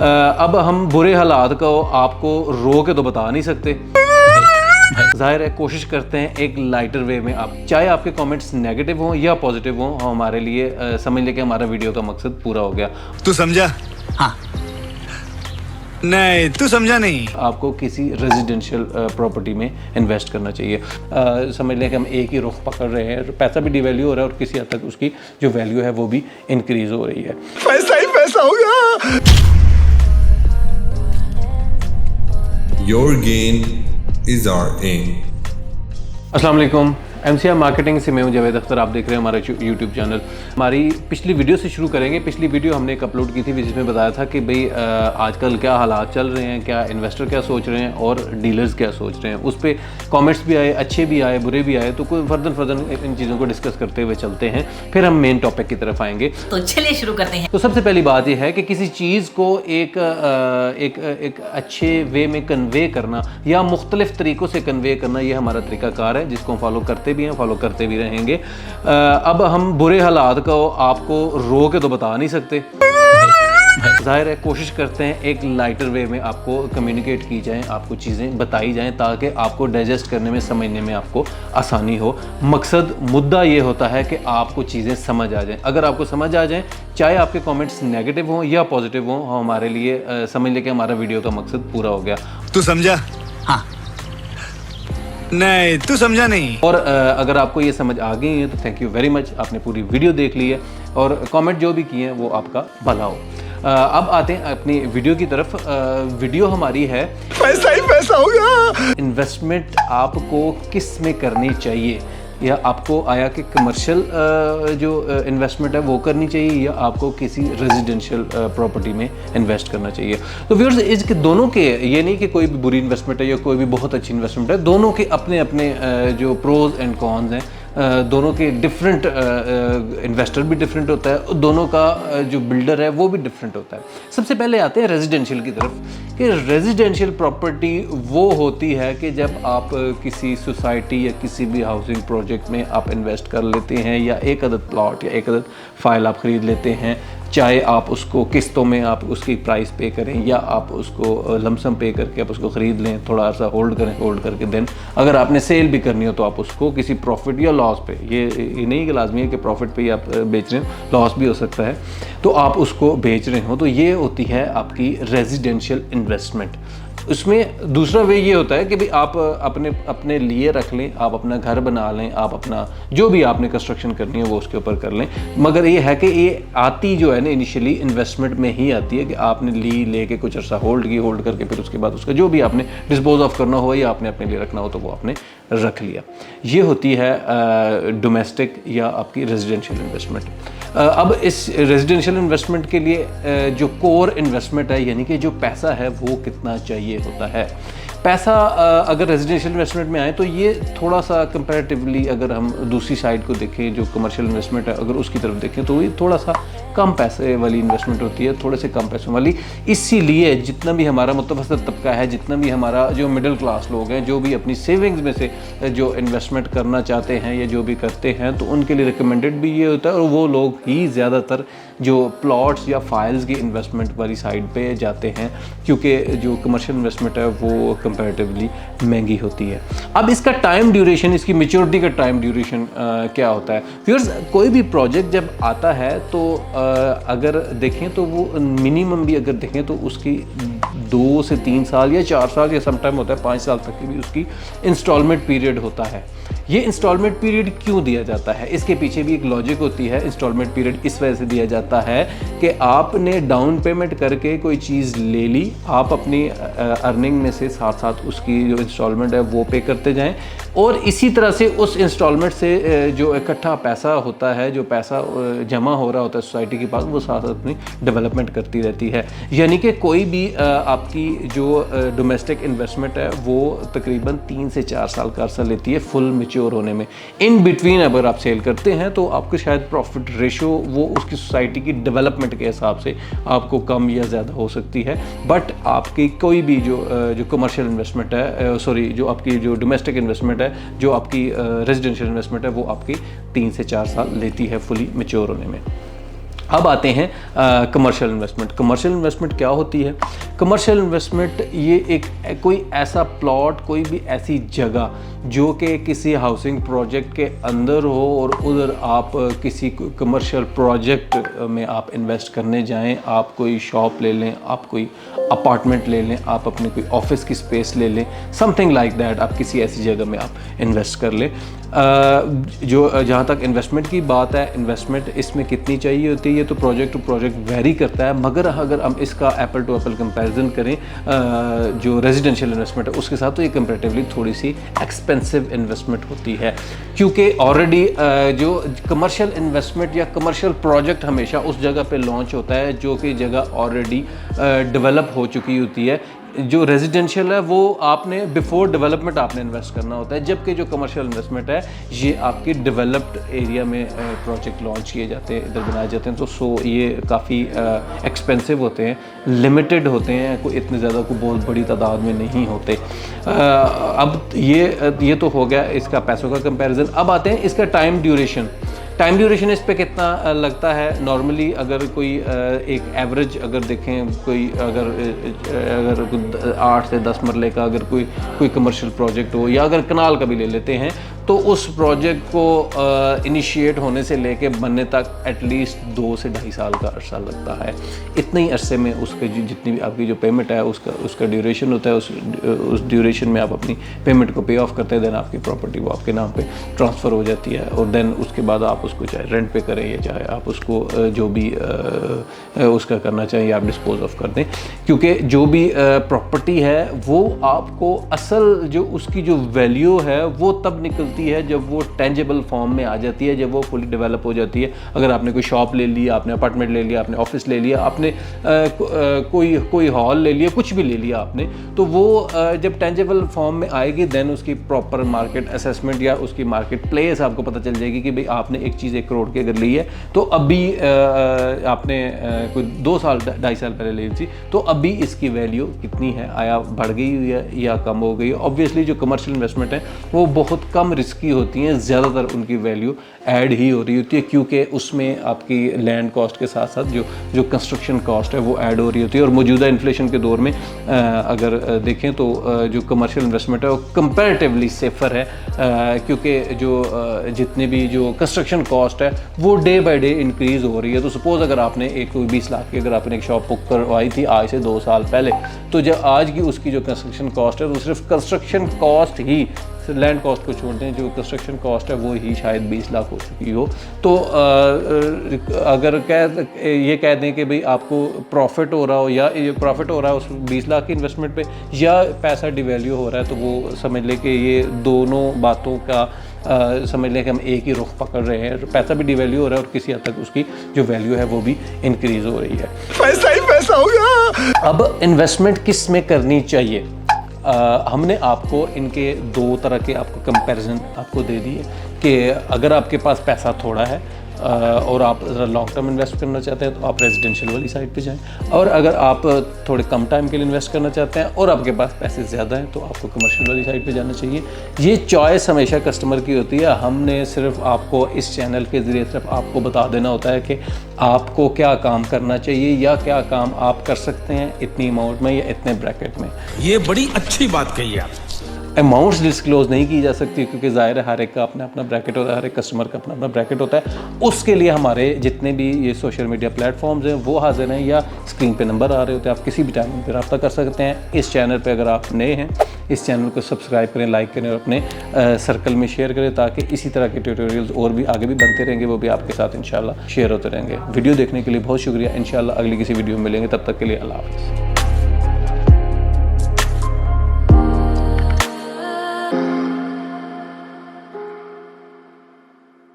अब हम बुरे हालात को आपको रो के तो बता नहीं सकते, जाहिर है कोशिश करते हैं एक लाइटर वे में। आप चाहे आपके कमेंट्स नेगेटिव हों या पॉजिटिव हों, हमारे लिए समझ लें कि हमारा वीडियो का मकसद पूरा हो गया। तू समझा? हाँ। नहीं, तू समझा नहीं। आपको किसी रेजिडेंशियल प्रॉपर्टी में इन्वेस्ट करना चाहिए। समझ लें कि हम एक ही रुख पकड़ रहे हैं, पैसा भी डिवैल्यू हो रहा है और किसी हद तक उसकी जो वैल्यू है वो भी इंक्रीज हो रही है। पैसा ही पैसा होगा। Your gain is our aim. अस्सलाम वालेकुम, MCR मार्केटिंग से मैं हूं जावेद अख्तर। आप देख रहे हैं हमारा यूट्यूब चैनल। हमारी पिछली वीडियो से शुरू करेंगे। पिछली वीडियो हमने एक अपलोड की थी जिसमें बताया था कि भाई आजकल क्या हालात चल रहे हैं, क्या इन्वेस्टर क्या सोच रहे हैं और डीलर्स क्या सोच रहे हैं। उस पर कॉमेंट्स भी आए, अच्छे भी आए, बुरे भी आए। तो कोई फर्दर इन चीज़ों को डिस्कस करते हुए चलते हैं, फिर हम मेन टॉपिक की तरफ आएंगे। तो चलिए शुरू करते हैं। तो सबसे पहली बात यह है कि किसी चीज़ को एक अच्छे वे में कन्वे करना या मुख्तलिफ तरीक़ों से कन्वे करना, ये हमारा तरीक़ाकार है जिसको हम फॉलो करते भी हैं, फॉलो करते भी रहेंगे। अब हम बुरे हालात को आपको रो के तो बता नहीं सकते, जाहिर है कोशिश करते हैं एक लाइटर वे में आपको कम्युनिकेट की जाए, आपको चीज़ें बताई जाएं ताकि आपको डाइजेस्ट करने में, समझने में आपको आसानी हो। मकसद मुद्दा ये होता है कि आपको चीज़ें समझ आ जाएं। अगर आपको समझ आ जाएं, चाहे आपके कमेंट्स नेगेटिव हों या पॉजिटिव हों, हमारे लिए समझ लें कि हमारा वीडियो का मकसद पूरा हो गया। तू समझा? हाँ। नहीं, तू समझा नहीं। और अगर आपको ये समझ आ गई है तो थैंक यू वेरी मच, आपने पूरी वीडियो देख ली है और कमेंट जो भी किए हैं वो आपका भला हो। अब आते हैं अपनी वीडियो की तरफ। वीडियो हमारी है पैसा ही पैसा होगा। इन्वेस्टमेंट आपको किस में करनी चाहिए, या आपको आया कि कमर्शियल जो इन्वेस्टमेंट है वो करनी चाहिए या आपको किसी रेजिडेंशियल प्रॉपर्टी में इन्वेस्ट करना चाहिए। तो व्यूअर्स, इसके दोनों के, ये नहीं कि कोई भी बुरी इन्वेस्टमेंट है या कोई भी बहुत अच्छी इन्वेस्टमेंट है, दोनों के अपने अपने जो प्रोज एंड कॉन्स हैं। दोनों के डिफरेंट इन्वेस्टर भी डिफरेंट होता है, दोनों का जो बिल्डर है वो भी डिफरेंट होता है। सबसे पहले आते हैं रेजिडेंशियल की तरफ कि रेजिडेंशियल प्रॉपर्टी वो होती है कि जब आप किसी सोसाइटी या किसी भी हाउसिंग प्रोजेक्ट में आप इन्वेस्ट कर लेते हैं या एक अदद प्लॉट या एक अदद फाइल आप ख़रीद लेते हैं, चाहे आप उसको किस्तों में आप उसकी प्राइस पे करें या आप उसको लमसम पे करके आप उसको ख़रीद लें, थोड़ा सा होल्ड करें, होल्ड करके देन अगर आपने सेल भी करनी हो तो आप उसको किसी प्रॉफिट या लॉस पे, ये नहीं कि लाजमी है कि प्रॉफिट पे ही आप बेच रहे हो, लॉस भी हो सकता है, तो आप उसको बेच रहे हो, तो ये होती है आपकी रेजिडेंशियल इन्वेस्टमेंट। उसमें दूसरा वे ये होता है कि भाई आप अपने लिए रख लें, आप अपना घर बना लें, आप अपना जो भी आपने कंस्ट्रक्शन करनी है वो उसके ऊपर कर लें। मगर ये है कि ये आती जो है ना इनिशियली इन्वेस्टमेंट में ही आती है कि आपने लेके कुछ अर्सा होल्ड करके फिर उसके बाद उसका जो भी आपने डिस्पोज ऑफ करना हो या आपने अपने लिए रखना हो तो वो आपने रख लिया। ये होती है डोमेस्टिक या आपकी रेजिडेंशियल इन्वेस्टमेंट। अब इस रेजिडेंशियल इन्वेस्टमेंट के लिए जो कोर इन्वेस्टमेंट है, यानी कि जो पैसा है वो कितना चाहिए होता है। पैसा अगर रेजिडेंशियल इन्वेस्टमेंट में आए तो ये थोड़ा सा कंपैरेटिवली अगर हम दूसरी साइड को देखें, जो कमर्शियल इन्वेस्टमेंट है अगर उसकी तरफ देखें तो ये थोड़ा सा कम पैसे वाली इन्वेस्टमेंट होती है, थोड़े से कम पैसों वाली। इसीलिए जितना भी हमारा मुतवस्सित तबका है, जितना भी हमारा जो मिडिल क्लास लोग हैं, जो भी अपनी सेविंग्स में से जो इन्वेस्टमेंट करना चाहते हैं या जो भी करते हैं, तो उनके लिए रिकमेंडेड भी ये होता है और वो लोग ही ज़्यादातर जो प्लॉट्स या फाइल्स की इन्वेस्टमेंट वाली साइड पे जाते हैं, क्योंकि जो कमर्शियल इन्वेस्टमेंट है वो कंपैरेटिवली महंगी होती है। अब इसका टाइम ड्यूरेशन, इसकी मैच्योरिटी का टाइम ड्यूरेशन क्या होता है व्यूअर्स? कोई भी प्रोजेक्ट जब आता है तो अगर देखें तो वो मिनिमम भी अगर देखें तो उसकी 2 से 3 साल या 4 साल या समटाइम होता है 5 साल तक की भी उसकी इंस्टॉलमेंट पीरियड होता है। ये इंस्टॉलमेंट पीरियड क्यों दिया जाता है, इसके पीछे भी एक लॉजिक होती है। इंस्टॉलमेंट पीरियड इस वजह से दिया जाता है कि आपने डाउन पेमेंट करके कोई चीज़ ले ली, आप अपनी अर्निंग में से साथ साथ उसकी जो इंस्टॉलमेंट है वो पे करते जाएं और इसी तरह से उस इंस्टॉलमेंट से जो इकट्ठा पैसा होता है, जो पैसा जमा हो रहा होता है सोसाइटी के पास, वो साथ साथ अपनी डेवलपमेंट करती रहती है। यानी कि कोई भी आपकी जो डोमेस्टिक इन्वेस्टमेंट है वो तकरीबन 3 से 4 साल का अर्सा लेती है फुल मैच्योर होने में। इन बिटवीन अगर आप सेल करते हैं तो आपको शायद प्रॉफिट रेशो वो उसकी सोसाइटी की डेवलपमेंट के हिसाब से आपको कम या ज़्यादा हो सकती है, बट आपकी कोई भी जो कमर्शियल इन्वेस्टमेंट है, सॉरी जो आपकी जो डोमेस्टिक इन्वेस्टमेंट है, जो आपकी रेजिडेंशियल इन्वेस्टमेंट है, वो आपकी 3 से 4 साल लेती है फुली मैच्योर होने में। अब आते हैं कमर्शियल इन्वेस्टमेंट। कमर्शियल इन्वेस्टमेंट क्या होती है? कमर्शियल इन्वेस्टमेंट ये एक कोई ऐसा प्लॉट, कोई भी ऐसी जगह जो कि किसी हाउसिंग प्रोजेक्ट के अंदर हो और उधर आप किसी कमर्शियल प्रोजेक्ट में आप इन्वेस्ट करने जाएं, आप कोई शॉप ले लें, आप कोई अपार्टमेंट ले लें, आप अपने कोई ऑफिस की स्पेस ले लें, समथिंग लाइक दैट, आप किसी ऐसी जगह में आप इन्वेस्ट कर लें। जो जहाँ तक इन्वेस्टमेंट की बात है, इन्वेस्टमेंट इसमें कितनी चाहिए होती है ये तो प्रोजेक्ट टू प्रोजेक्ट वेरी करता है, मगर अगर हम इसका एप्पल टू एप्पल कंपैरिजन करें जो रेजिडेंशियल इन्वेस्टमेंट है उसके साथ, तो ये कंपैरेटिवली थोड़ी सी एक्सपेंसिव इन्वेस्टमेंट होती है, क्योंकि ऑलरेडी जो कमर्शियल इन्वेस्टमेंट या कमर्शियल प्रोजेक्ट हमेशा उस जगह पे लॉन्च होता है जो कि जगह ऑलरेडी डेवलप हो चुकी होती है। जो रेजिडेंशियल है वो आपने बिफोर डेवलपमेंट आपने इन्वेस्ट करना होता है, जबकि जो कमर्शियल इन्वेस्टमेंट है ये आपके डेवलप्ड एरिया में प्रोजेक्ट लॉन्च किए जाते हैं, इधर बनाए जाते हैं, तो ये काफ़ी एक्सपेंसिव होते हैं, लिमिटेड होते हैं, कोई इतने ज़्यादा कोई बहुत बड़ी तादाद में नहीं होते। अब ये तो हो गया इसका पैसों का कंपैरिजन। अब आते हैं इसका टाइम ड्यूरेशन। टाइम ड्यूरेशन इस पे कितना लगता है? नॉर्मली अगर कोई एक एवरेज अगर देखें, कोई अगर 8 से 10 मरले का अगर कोई कमर्शियल प्रोजेक्ट हो, या अगर कनाल का भी ले लेते हैं, तो उस प्रोजेक्ट को इनिशिएट होने से लेके बनने तक एटलीस्ट 2 से 2.5 साल का अरसा लगता है। इतने ही अरसे में उसके जितनी भी आपकी जो पेमेंट है उसका ड्यूरेशन होता है, उस ड्यूरेशन में आप अपनी पेमेंट को पे ऑफ करते हैं, देन आपकी प्रॉपर्टी वो आपके नाम पे ट्रांसफ़र हो जाती है, और देन उसके बाद आप उसको चाहे रेंट पे करें या चाहे आप उसको जो भी उसका करना चाहिए आप डिस्पोज ऑफ कर दें, क्योंकि जो भी प्रॉपर्टी है वो आपको असल जो उसकी जो वैल्यू है वो तब निकलती है जब वो टेंजेबल फॉर्म में आ जाती है, जब वो फुली डेवलप हो जाती है। अगर आपने कोई शॉप ले ली, आपने अपार्टमेंट ले लिया, आपने ऑफिस ले लिया, आपने कोई हॉल ले लिया, कुछ भी ले लिया आपने, तो वो जब टेंजेबल फॉर्म में आएगी देन उसकी प्रॉपर मार्केट असेसमेंट या उसकी मार्केट प्लेस आपको पता चल जाएगी कि भाई आपने एक चीज़ 1 करोड़ की अगर ली है तो अभी आपने कोई 2 साल 2.5 साल पहले ली थी, तो अभी इसकी वैल्यू कितनी है, आया बढ़ गई है या कम हो गई है। ऑब्वियसली जो कमर्शियल इन्वेस्टमेंट है वो बहुत कम रिस्की होती हैं, ज़्यादातर उनकी वैल्यू ऐड ही हो रही होती है, क्योंकि उसमें आपकी लैंड कॉस्ट के साथ साथ जो कंस्ट्रक्शन कॉस्ट है वो ऐड हो रही होती है। और मौजूदा इन्फ्लेशन के दौर में अगर देखें तो जो कमर्शियल इन्वेस्टमेंट है वो कंपैरेटिवली सेफ़र है, क्योंकि जो जितने भी जो कंस्ट्रक्शन कॉस्ट है वो डे बाय डे इंक्रीज़ हो रही है। तो सपोज़ अगर आपने एक 20 लाख की अगर आपने एक शॉप बुक करवाई थी आज से 2 साल पहले, तो जब आज की उसकी जो कंस्ट्रक्शन कॉस्ट है तो सिर्फ कंस्ट्रक्शन कॉस्ट ही, लैंड कॉस्ट को छोड़ दें, जो कंस्ट्रक्शन कॉस्ट है वो ही शायद 20 लाख हो चुकी हो। तो अगर ये कह दें कि भाई आपको प्रॉफिट हो रहा हो, या ये प्रॉफिट हो रहा है उस 20 लाख की इन्वेस्टमेंट पे, या पैसा डिवैल्यू हो रहा है, तो वो समझ लें कि ये दोनों बातों का समझ लें कि हम एक ही रुख पकड़ रहे हैं। पैसा भी डिवैल्यू हो रहा है और किसी हद तक उसकी जो वैल्यू है वो भी इंक्रीज़ हो रही है। पैसा ही पैसा होगा। अब इन्वेस्टमेंट किस में करनी चाहिए? हमने आपको इनके 2 तरह के आपको कंपैरिजन आपको दे दिए कि अगर आपके पास पैसा थोड़ा है और आप लॉन्ग टर्म इन्वेस्ट करना चाहते हैं तो आप रेजिडेंशियल वाली साइड पे जाएं, और अगर आप थोड़े कम टाइम के लिए इन्वेस्ट करना चाहते हैं और आपके पास पैसे ज़्यादा हैं तो आपको कमर्शियल वाली साइड पे जाना चाहिए। ये चॉइस हमेशा कस्टमर की होती है। हमने सिर्फ आपको इस चैनल के ज़रिए सिर्फ आपको बता देना होता है कि आपको क्या काम करना चाहिए या क्या काम आप कर सकते हैं इतनी अमाउंट में या इतने ब्रैकेट में। ये बड़ी अच्छी बात कही आप। अमाउंट्स डिस्क्लोज नहीं की जा सकती, क्योंकि ज़ाहिर है हर एक का अपना अपना ब्रैकेट होता है, हर एक कस्टमर का अपना अपना ब्रैकेट होता है। उसके लिए हमारे जितने भी ये सोशल मीडिया प्लेटफॉर्म्स हैं वो हाजिर हैं, या स्क्रीन पे नंबर आ रहे होते हैं, आप किसी भी टाइम पर रब्ता कर सकते हैं। इस चैनल पे अगर आप नए हैं, इस चैनल को सब्सक्राइब करें, लाइक करें और अपने सर्कल में शेयर करें, ताकि इसी तरह के ट्यूटोरियल्स और भी आगे भी बनते रहेंगे, वो भी आपके साथ इंशाल्लाह शेयर होते रहेंगे। वीडियो देखने के लिए बहुत शुक्रिया। इंशाल्लाह अगली किसी वीडियो में मिलेंगे, तब तक के लिए अल्लाह हाफ़िज़।